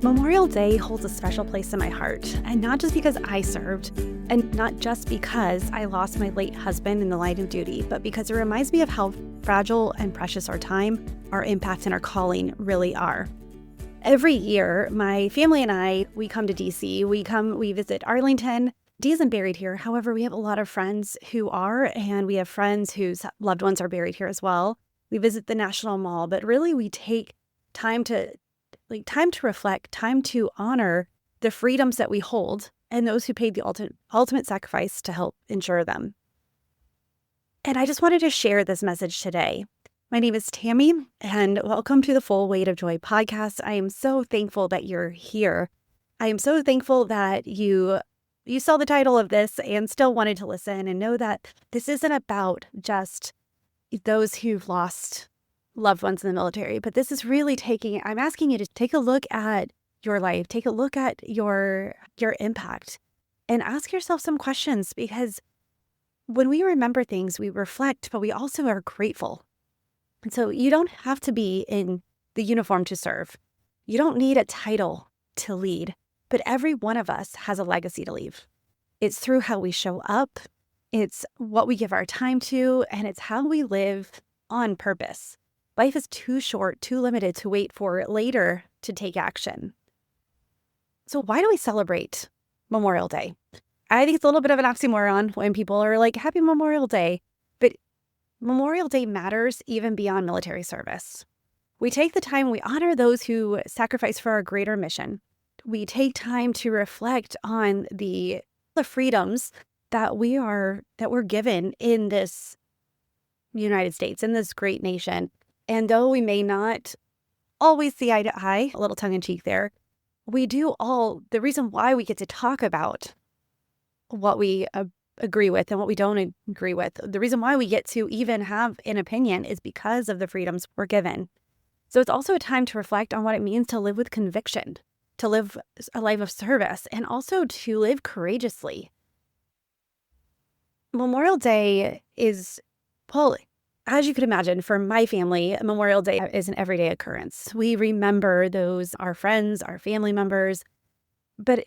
Memorial Day holds a special place in my heart, and not just because I served, and not just because I lost my late husband in the line of duty, but because it reminds me of how fragile and precious our time, our impact, and our calling really are. Every year, my family and I, we come to DC. We visit Arlington. Dee isn't buried here. However, we have a lot of friends who are, and we have friends whose loved ones are buried here as well. We visit the National Mall, but really we take time to reflect, time to honor the freedoms that we hold and those who paid the ultimate sacrifice to help ensure them. And I just wanted to share this message today. My name is Tami, and welcome to the Full Weight of Joy podcast. I am so thankful that you're here. I am so thankful that you saw the title of this and still wanted to listen and know that this isn't about just those who've lost loved ones in the military, but this is really I'm asking you to take a look at your life, take a look at your impact, and ask yourself some questions, because when we remember things, we reflect, but we also are grateful. And so you don't have to be in the uniform to serve. You don't need a title to lead, but every one of us has a legacy to leave. It's through how we show up, it's what we give our time to, and it's how we live on purpose. Life is too short, too limited to wait for later to take action. So why do we celebrate Memorial Day? I think it's a little bit of an oxymoron when people are like, Happy Memorial Day. But Memorial Day matters even beyond military service. We take the time, we honor those who sacrifice for our greater mission. We take time to reflect on the freedoms that we're given in this United States, in this great nation. And though we may not always see eye to eye, a little tongue in cheek there, the reason why we get to talk about what we agree with and what we don't agree with, the reason why we get to even have an opinion is because of the freedoms we're given. So it's also a time to reflect on what it means to live with conviction, to live a life of service, and also to live courageously. Memorial Day is, as you could imagine, for my family, Memorial Day is an everyday occurrence. We remember our friends, our family members. But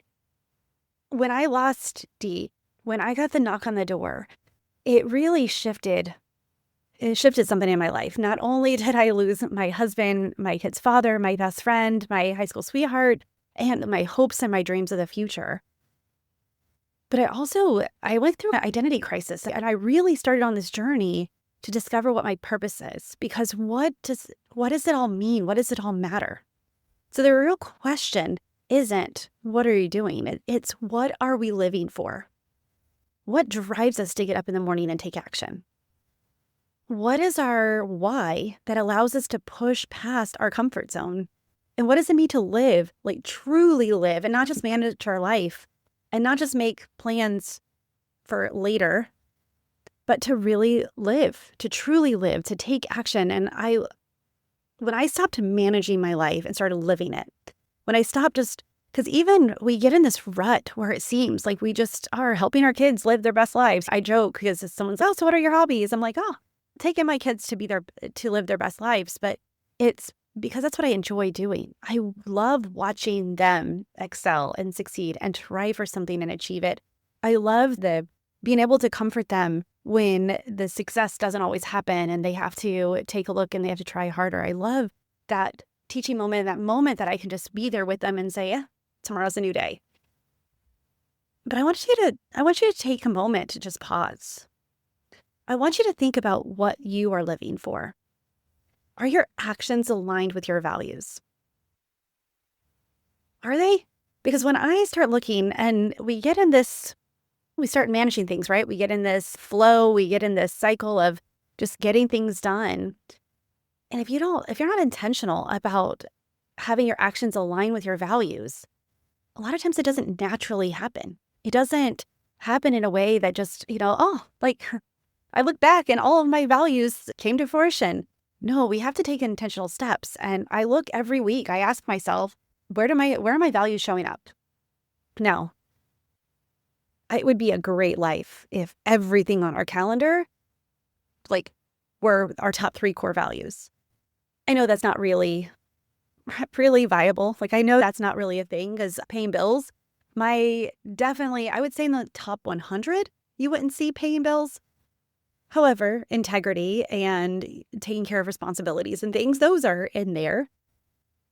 when I lost Dee, when I got the knock on the door, it really shifted something in my life. Not only did I lose my husband, my kid's father, my best friend, my high school sweetheart, and my hopes and my dreams of the future, but I went through an identity crisis, and I really started on this journey to discover what my purpose is. Because what does it all mean? What does it all matter? So the real question isn't, what are you doing? It's, what are we living for? What drives us to get up in the morning and take action? What is our why that allows us to push past our comfort zone? And what does it mean to live, like truly live, and not just manage our life, and not just make plans for later, but to really live, to truly live, to take action? And when I stopped managing my life and started living it, when I stopped because even we get in this rut where it seems like we just are helping our kids live their best lives. I joke because someone's, oh, so what are your hobbies? I'm like, oh, taking my kids to live their best lives. But it's because that's what I enjoy doing. I love watching them excel and succeed and try for something and achieve it. I love being able to comfort them when the success doesn't always happen and they have to take a look and they have to try harder. I love that teaching moment, that moment that I can just be there with them and say, yeah, tomorrow's a new day. But I want you to take a moment to just pause. I want you to think about what you are living for. Are your actions aligned with your values? Are they? Because when I start looking and we start managing things, right? We get in this flow, we get in this cycle of just getting things done. And if you're not intentional about having your actions align with your values, a lot of times it doesn't naturally happen. It doesn't happen in a way that just, I look back and all of my values came to fruition. No, we have to take intentional steps. And I look every week, I ask myself, where are my values showing up? Now, it would be a great life if everything on our calendar, were our top 3 core values. I know that's not really really viable. Like, I know that's not really a thing because paying bills, I would say in the top 100, you wouldn't see paying bills. However, integrity and taking care of responsibilities and things, those are in there.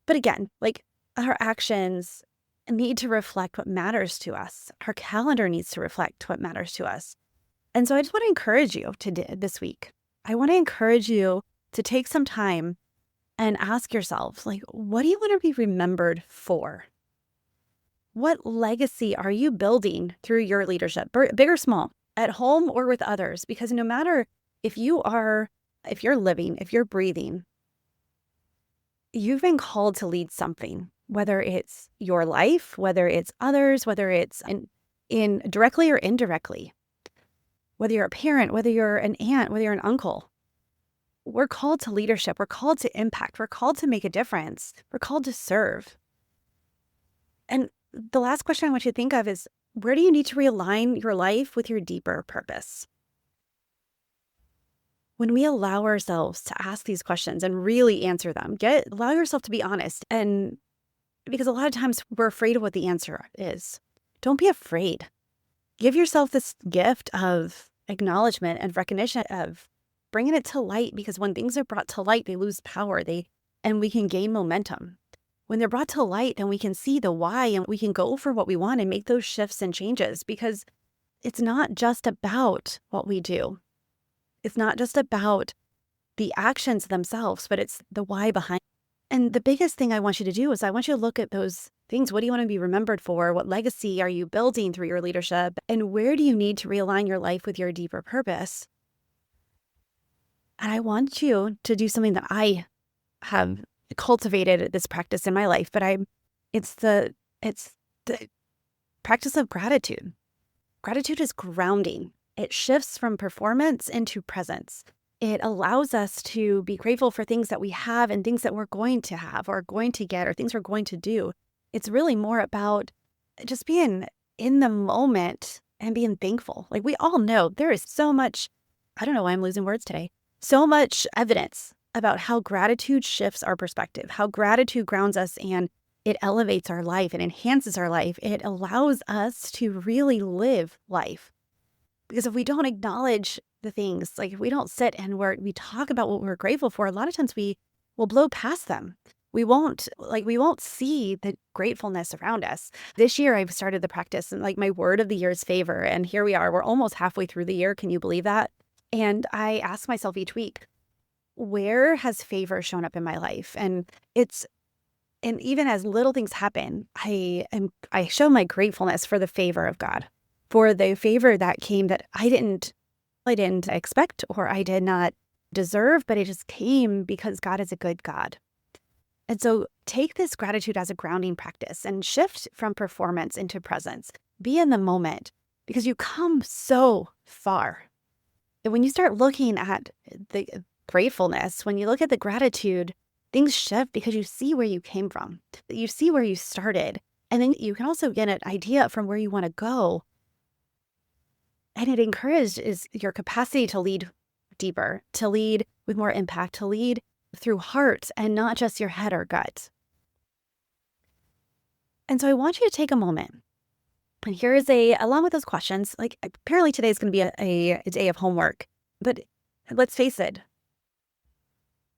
But again, like, our actions need to reflect what matters to us. Our calendar needs to reflect what matters to us. And so I just want to encourage you this week. I want to encourage you to take some time and ask yourself, like, what do you want to be remembered for? What legacy are you building through your leadership, big or small, at home or with others? Because no matter if you're living, if you're breathing, you've been called to lead something, whether it's your life, whether it's others, whether it's in directly or indirectly, whether you're a parent, whether you're an aunt, whether you're an uncle. We're called to leadership. We're called to impact. We're called to make a difference. We're called to serve. And the last question I want you to think of is, where do you need to realign your life with your deeper purpose? When we allow ourselves to ask these questions and really answer them, allow yourself to be honest. And because a lot of times we're afraid of what the answer is. Don't be afraid. Give yourself this gift of acknowledgement and recognition of bringing it to light, because when things are brought to light, they lose power, and we can gain momentum. When they're brought to light, then we can see the why and we can go for what we want and make those shifts and changes, because it's not just about what we do. It's not just about the actions themselves, but it's the why behind. And the biggest thing I want you to do is I want you to look at those things. What do you want to be remembered for? What legacy are you building through your leadership? And where do you need to realign your life with your deeper purpose? And I want you to do something that I have cultivated this practice in my life, but it's the practice of gratitude. Gratitude is grounding. It shifts from performance into presence. It allows us to be grateful for things that we have and things that we're going to have or going to get or things we're going to do. It's really more about just being in the moment and being thankful. Like, we all know there is so much, I don't know why I'm losing words today, so much evidence about how gratitude shifts our perspective, how gratitude grounds us and it elevates our life, it enhances our life. It allows us to really live life. Because if we don't acknowledge the things, like if we don't sit and we talk about what we're grateful for, a lot of times we will blow past them. We won't see the gratefulness around us. This year I've started the practice, and like, my word of the year is favor. And here we are, we're almost halfway through the year. Can you believe that? And I ask myself each week, where has favor shown up in my life? And even as little things happen, I show my gratefulness for the favor of God, for the favor that came that I didn't expect or I did not deserve, but it just came because God is a good God. And so take this gratitude as a grounding practice and shift from performance into presence. Be in the moment, because you come so far. And when you start looking at the gratefulness, when you look at the gratitude, things shift because you see where you came from. You see where you started. And then you can also get an idea from where you want to go. And it encourages your capacity to lead deeper, to lead with more impact, to lead through heart and not just your head or gut. And so I want you to take a moment. And here is along with those questions, like, apparently today is going to be a day of homework. But let's face it,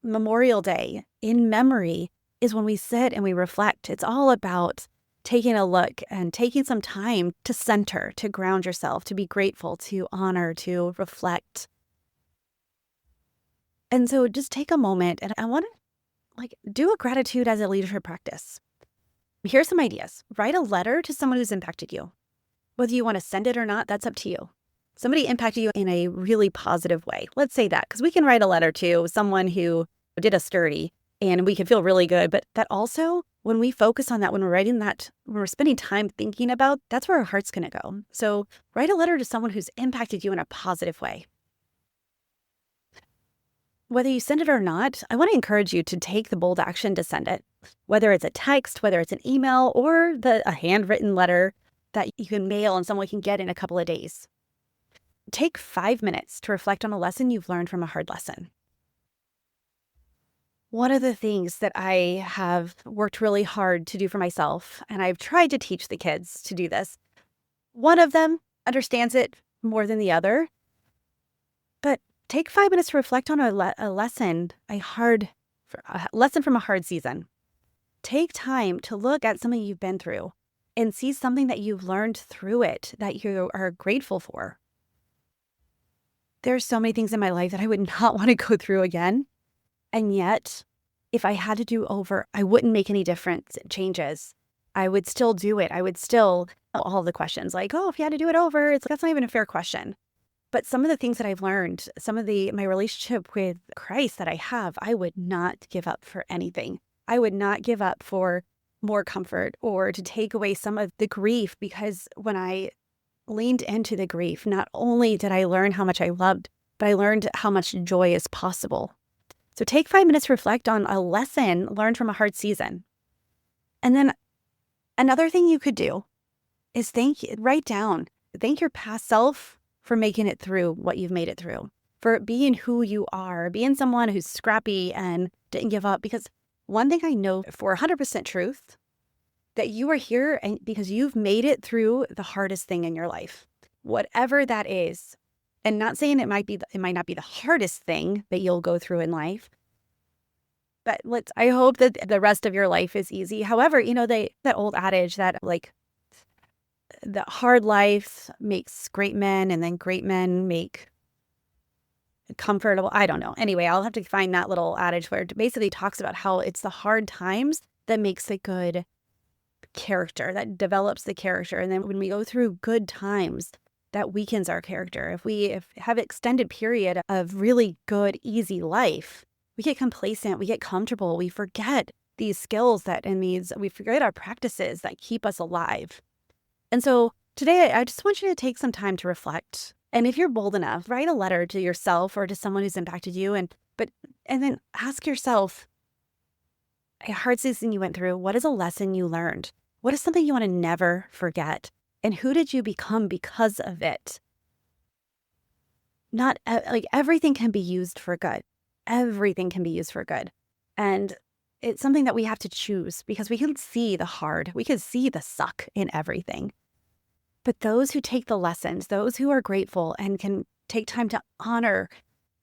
Memorial Day, in memory, is when we sit and we reflect. It's all about taking a look and taking some time to center, to ground yourself, to be grateful, to honor, to reflect. And so just take a moment, and I want to do a gratitude as a leadership practice. Here's some ideas. Write a letter to someone who's impacted you. Whether you want to send it or not, that's up to you. Somebody impacted you in a really positive way. Let's say that, because we can write a letter to someone who did us dirty and we can feel really good. But that also, when we focus on that, when we're writing that, when we're spending time thinking about, that's where our heart's going to go. So write a letter to someone who's impacted you in a positive way. Whether you send it or not, I want to encourage you to take the bold action to send it. Whether it's a text, whether it's an email, or a handwritten letter that you can mail and someone can get in a couple of days. Take 5 minutes to reflect on a lesson you've learned from a hard lesson. One of the things that I have worked really hard to do for myself, and I've tried to teach the kids to do this, one of them understands it more than the other, but take 5 minutes to reflect on a lesson, a lesson from a hard season. Take time to look at something you've been through and see something that you've learned through it that you are grateful for. There's so many things in my life that I would not want to go through again. And yet, if I had to do over, I wouldn't make any different changes. I would still do it. I would still, all the questions like, oh, if you had to do it over, that's not even a fair question. But some of the things that I've learned, my relationship with Christ that I have, I would not give up for anything. I would not give up for more comfort or to take away some of the grief, because when I leaned into the grief, not only did I learn how much I loved, but I learned how much joy is possible. So take 5 minutes to reflect on a lesson learned from a hard season. And then another thing you could do is write down, thank your past self for making it through what you've made it through, for being who you are, being someone who's scrappy and didn't give up. Because one thing I know for 100% truth, that you are here and because you've made it through the hardest thing in your life, whatever that is. And not saying it might not be the hardest thing that you'll go through in life, but I hope that the rest of your life is easy. However, that old adage that the hard life makes great men and then great men make comfortable. I don't know. Anyway, I'll have to find that little adage where it basically talks about how it's the hard times that makes the good character, that develops the character. And then when we go through good times, that weakens our character. If we have an extended period of really good, easy life, we get complacent, we get comfortable, we forget these skills we forget our practices that keep us alive. And so today, I just want you to take some time to reflect. And if you're bold enough, write a letter to yourself or to someone who's impacted you, and then ask yourself, a hard season you went through, what is a lesson you learned? What is something you want to never forget? And who did you become because of it? Not everything can be used for good. Everything can be used for good. And it's something that we have to choose, because we can see the hard, we can see the suck in everything. But those who take the lessons, those who are grateful and can take time to honor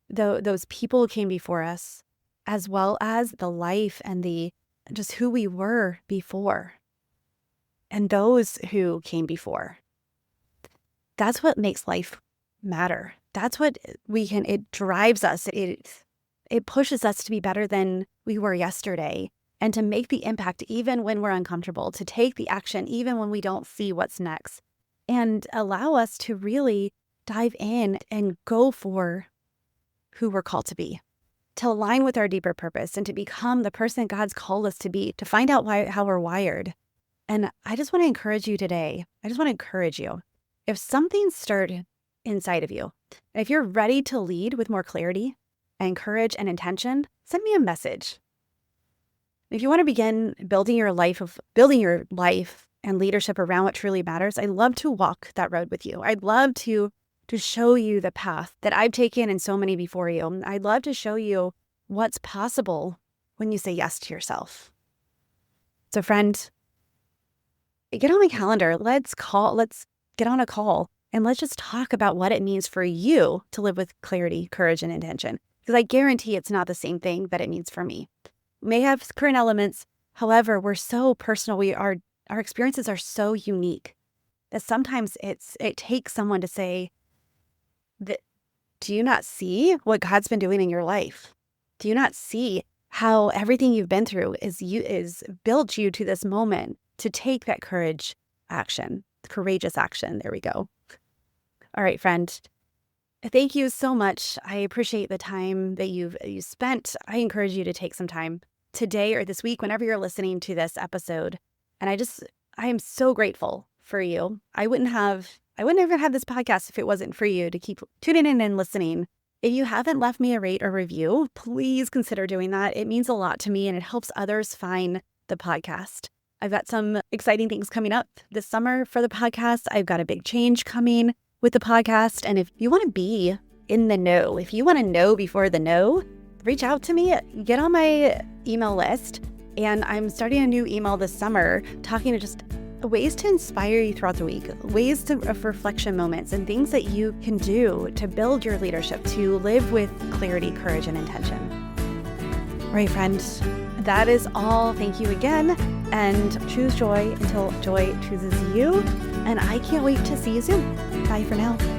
those people who came before us, as well as the life and just who we were before, and those who came before. That's what makes life matter. That's what it drives us. It pushes us to be better than we were yesterday, and to make the impact even when we're uncomfortable, to take the action even when we don't see what's next, and allow us to really dive in and go for who we're called to be, to align with our deeper purpose, and to become the person God's called us to be, to find out how we're wired. And I just want to encourage you today. If something stirred inside of you, and if you're ready to lead with more clarity and courage and intention, send me a message. If you want to begin building your life and leadership around what truly matters, I'd love to walk that road with you. I'd love to show you the path that I've taken and so many before you. I'd love to show you what's possible when you say yes to yourself. So friend, get on my calendar. Let's get on a call, and let's just talk about what it means for you to live with clarity, courage, and intention. Because I guarantee it's not the same thing that it means for me. We may have current elements. However, we're so personal. Our experiences are so unique that sometimes it takes someone to say, do you not see what God's been doing in your life? Do you not see how everything you've been through is built you to this moment to take that courageous action? There we go. All right, friend. Thank you so much. I appreciate the time that you spent. I encourage you to take some time today or this week, whenever you're listening to this episode. And I am so grateful for you. I wouldn't even have this podcast if it wasn't for you to keep tuning in and listening. If you haven't left me a rate or review, please consider doing that. It means a lot to me, and it helps others find the podcast. I've got some exciting things coming up this summer for the podcast. I've got a big change coming with the podcast. And if you want to be in the know, if you want to know before the know, reach out to me, get on my email list. And I'm starting a new email this summer talking to just ways to inspire you throughout the week, ways of reflection moments and things that you can do to build your leadership, to live with clarity, courage, and intention. All right, friends, that is all. Thank you again, and choose joy until joy chooses you. And I can't wait to see you soon. Bye for now.